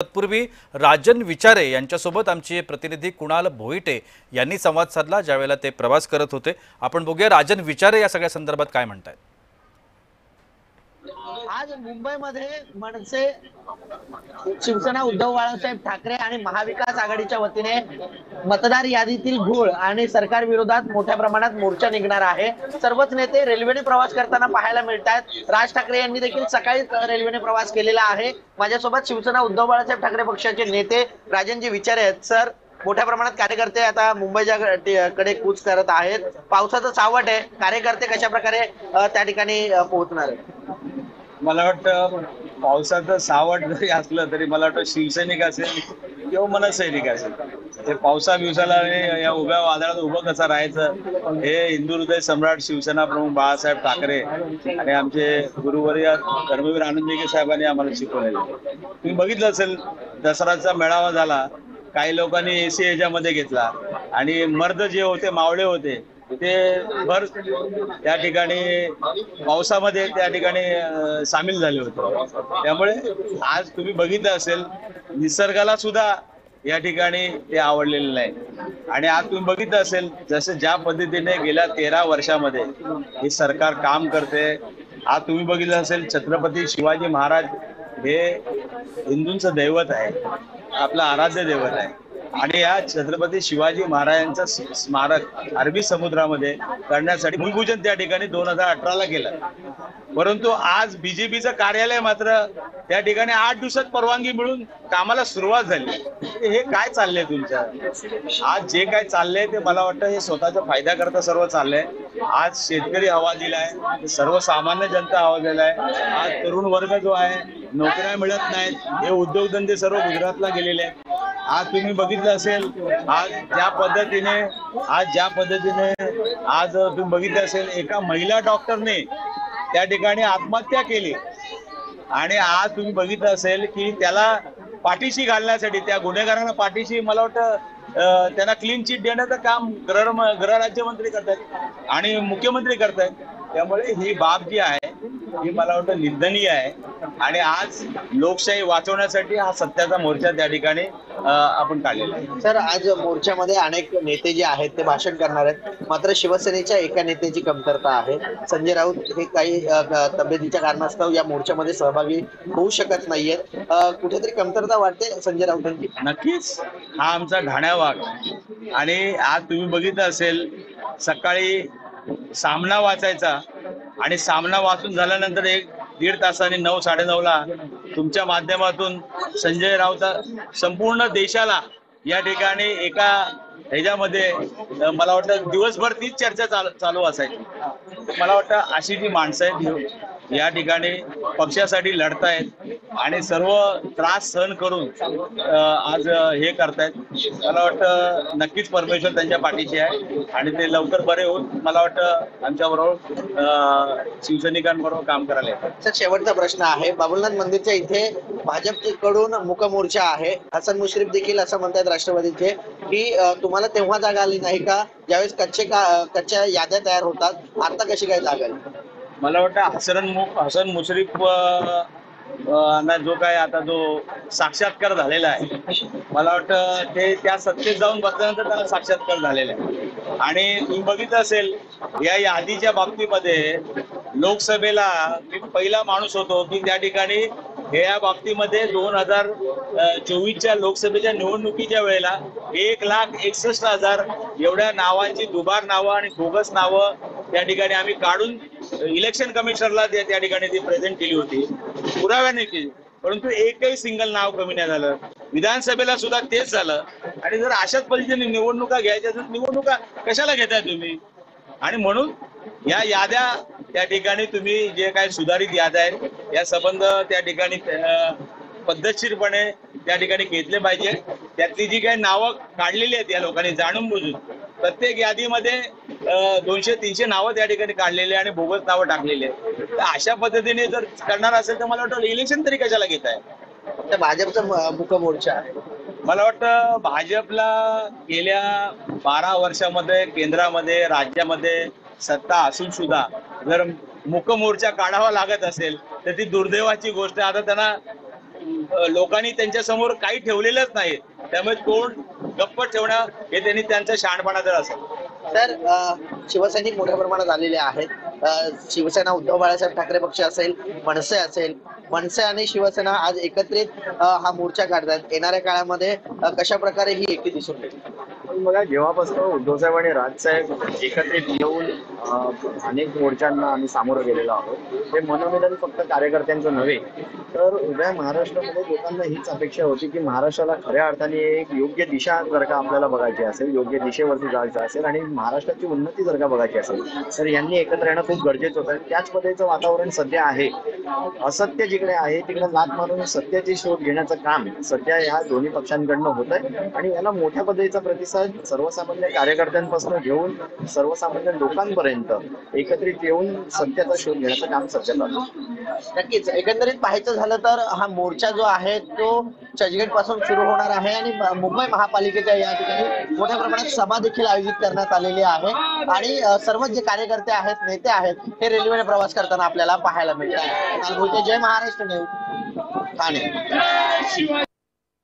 तत्पूर्वी राजन विचारे यांच्यासोबत आमचे प्रतिनिधी कुणाल भोईटे यांनी संवाद साधला ज्यावेळेला ते प्रवास करत होते। आपण बघूया राजन विचारे या सगळ्या संदर्भात काय म्हणतात। आज मुंबईमध्ये मनसे, शिवसेना, उद्धव बाळासाहेब ठाकरे आणि महाविकास आघाडीच्या वतीने मतदार यादीतील घोळ आणि सरकार विरोधात मोठ्या प्रमाणात मोर्चा निघणार आहे। सर्वच नेते रेल्वेने प्रवास करताना पाहायला मिळतात। राज ठाकरे यांनी देखील सकाळी रेल्वेने प्रवास केलेला आहे। माझ्यासोबत शिवसेना, उद्धव बाळासाहेब ठाकरे पक्षाचे नेते राजनजी विचारे आहेत। सर, मोठ्या प्रमाणात कार्यकर्ते आता मुंबईच्या कडे कूच करत आहेत। पावसाचं सावट आहे, कार्यकर्ते कशा प्रकारे त्या ठिकाणी पोहोचणार आहेत? मला वाटतं पावसाचं सावट जरी असलं तरी मला वाटतं शिवसैनिक असेल किंवा मनसैनिक असेल ते पावसा दिवसाला या उभ्या वादळात उभं कसं राहायचं हे हिंदू हृदय सम्राट शिवसेना प्रमुख बाळासाहेब ठाकरे आणि आमचे गुरुवर्य धर्मवीर आनंद साहेबांनी आम्हाला शिकवलेलं। तुम्ही बघितलं असेल दसराचा मेळावा झाला, काही लोकांनी एसी याच्यामध्ये घेतला आणि मर्द जे होते, मावळे होते, ते भर त्या ठिकाणी पावसामध्ये त्या ठिकाणी सामील झाले होते। त्यामुळे आज तुम्ही बघितलं असेल निसर्गाला सुद्धा या ठिकाणी ते आवडलेलं नाही। आणि आज तुम्ही बघितलं असेल जसं ज्या पद्धतीने गेल्या 13 वर्षामध्ये हे सरकार काम करते। आज तुम्ही बघितलं असेल छत्रपती शिवाजी महाराज हे हिंदूंचं दैवत आहे, आपलं आराध्य दैवत आहे आणि या छत्रपती शिवाजी महाराजांचं स्मारक अरबी समुद्रामध्ये करण्यासाठी भूमिपूजन त्या ठिकाणी 2018ला केलं। परंतु आज बीजेपीचं कार्यालय मात्र त्या ठिकाणी 8 दिवसात परवानगी मिळून कामाला सुरुवात झाली। हे काय चाललंय तुमचं? आज जे काय चाललंय ते मला वाटतं हे स्वतःचा फायदा करता सर्व चाललंय। आज शेतकरी हवा दिलाय, सर्वसामान्य जनता हवा दिलाय। आज तरुण वर्ग जो आहे, नोकऱ्या मिळत नाहीत, हे उद्योगधंदे सर्व गुजरातला गेलेले आहेत। आज तुम्ही बघितलं असेल आज ज्या पद्धतीने आज तुम्ही बघितलं असेल एका महिला डॉक्टरने त्या ठिकाणी आत्महत्या केली आणि आज तुम्ही बघितलं असेल की त्याला पाठीशी घालण्यासाठी, त्या गुन्हेगारांना पाठीशी, मला वाटतं त्यांना क्लीन चिट देण्याचं काम गृहराज्यमंत्री करतायत आणि मुख्यमंत्री करतायत। त्यामुळे ही बाब जी आहे ही मला वाटतं निंदनीय आहे आणि आज लोकशाही वाचवण्यासाठी हा सत्याचा मोर्चा त्या ठिकाणी आपण काढलेला आहे। सर, आज मोर्चामध्ये अनेक नेते जे आहेत ते भाषण करणार आहेत, मात्र शिवसेनेच्या एका नेत्याची कमतरता आहे। संजय राऊत हे काही तब्येतीच्या कारणास्तव या मोर्चामध्ये सहभागी होऊ शकत नाहीयेत। कुठेतरी कमतरता वाटते संजय राऊतांची? नक्कीच हा आमचा घाण्या वाघ आणि आज तुम्ही बघितलं असेल सकाळी सामना वाचायचा आणि सामना वाचून झाल्यानंतर 1-1.5 तासाने 9, 9:30ला तुमच्या माध्यमातून संजय राऊत संपूर्ण देशाला या ठिकाणी एका ह्याच्यामध्ये मला वाटतं दिवसभर तीच चर्चा चालू असायची। मला वाटतं अशी जी माणसं आहेत या ठिकाणी पक्षासाठी लढतायत आणि सर्व त्रास सहन करून आज हे करतायत। मला वाटतं नक्कीच परमेश्वर त्यांच्या पाठीशी आहे आणि ते लवकर बरे होऊन मला वाटतं आमच्याबरोबर शिवसैनिकांबरोबर काम करायला येतात। सर, शेवटचा प्रश्न आहे, बाबुलनाथ मंदिरच्या इथे भाजपकडून मूकमोर्चा आहे। हसन मुश्रीफ देखील असं म्हणतात राष्ट्रवादीचे की तुम्हाला तेव्हा जागा आली नाही का ज्यावेळेस कच्च्या याद्या तयार होतात, आता कशी काय जागा आली? मला वाटतं हसन मुश्रीफ ना जो काय आता जो साक्षात्कार झालेला आहे, मला वाटतं ते त्या सत्तेत जाऊन बसल्यानंतर त्याला साक्षात्कार झालेला आहे। आणि तुम्ही बघितलं असेल या यादीच्या बाबतीमध्ये लोकसभेला मी पहिला माणूस होतो की त्या ठिकाणी या बाबतीमध्ये 2024च्या लोकसभेच्या निवडणुकीच्या वेळेला 1,61,000 एवढ्या नावांची दुबार नावं आणि बोगस नावं त्या ठिकाणी आम्ही काढून इलेक्शन कमिशनरला त्या ठिकाणी ती प्रेझेंट केली होती, पुराव्याने केली। परंतु एकही सिंगल नाव कमी नाही झालं। विधानसभेला सुद्धा तेच झालं। आणि जर अशाच पद्धतीने निवडणुका घ्यायच्या तर निवडणुका कशाला घेताय तुम्ही? आणि म्हणून या याद्या त्या ठिकाणी तुम्ही जे काही सुधारित याद्या आहेत या संबंध त्या ठिकाणी पद्धतशीरपणे त्या ठिकाणी घेतले पाहिजे। त्यातली जी काही नावं काढलेली आहेत या लोकांनी जाणून बुजून प्रत्येक यादीमध्ये 200-300 नावं त्या ठिकाणी काढलेली आणि बोगस नावं टाकलेली आहेत। तर अशा पद्धतीने जर करणार असेल तर मला वाटतं इलेक्शन तरी कशाला घेताय? भाजपचा मूकमोर्चा आहे। मला वाटतं भाजपला गेल्या 12 वर्षामध्ये केंद्रामध्ये राज्यामध्ये सत्ता असून सुद्धा जर मूकमोर्चा काढावा लागत असेल तर ती दुर्दैवाची गोष्ट। आता त्यांना लोकांनी त्यांच्या समोर काही ठेवलेलंच नाही, त्यामुळे तोंड गप्प ठेवणं हे त्यांनी त्यांचा शहाणपणा जर असेल. तर शिवसैनिक मोठ्या प्रमाणात आलेले आहेत. शिवसेना उद्धव बाळासाहेब ठाकरे पक्ष असेल, मनसे आणि शिवसेना आज एकत्रित हा मोर्चा काढतात. येणाऱ्या काळामध्ये कशा प्रकारे ही एकी दिसून येईल? बघा, जेव्हापासून उद्धवसाहेब आणि राजसाहेब एकत्रित येऊन अनेक मोर्चांना आम्ही सामोरं गेलेलो आहोत. हे मनोमिलन फक्त कार्यकर्त्यांचं नव्हे, तर उभ्या महाराष्ट्रामध्ये लोकांना हीच अपेक्षा होती की महाराष्ट्राला खऱ्या अर्थाने एक योग्य दिशा जर का आपल्याला बघायची असेल, योग्य दिशेवरती जायचं असेल आणि महाराष्ट्राची उन्नती जर का बघायची असेल, तर यांनी एकत्र येणं खूप गरजेचं होतं. त्याच पद्धतीचं वातावरण सध्या आहे. असत्य जिकडे आहे तिकडे लाथ मारून सत्याची शोध घेण्याचं काम सध्या ह्या दोन्ही पक्षांकडनं होत आहे आणि याला मोठ्या पद्धतीचा प्रतिसाद सर्वसामान्य कार्यकर्त्यांपासून घेऊन सर्वसामान्य लोकांपर्यंत एकत्रित येऊन सत्याचा शोध घेण्याचं काम सध्या चालू आहे. नक्कीच एकंदरीत पाहायचं झालं तर हा मोर्चा जो आहे तो चर्चगेट पासून सुरू होणार आहे आणि मुंबई महापालिकेच्या या ठिकाणी मोठ्या प्रमाणात सभा देखील आयोजित करण्यात आलेली आहे आणि सर्व जे कार्यकर्ते आहेत, नेते आहेत, हे रेल्वेने प्रवास करताना आपल्याला पाहायला मिळतात. जय महाराष्ट्र न्यूज, ठाणे.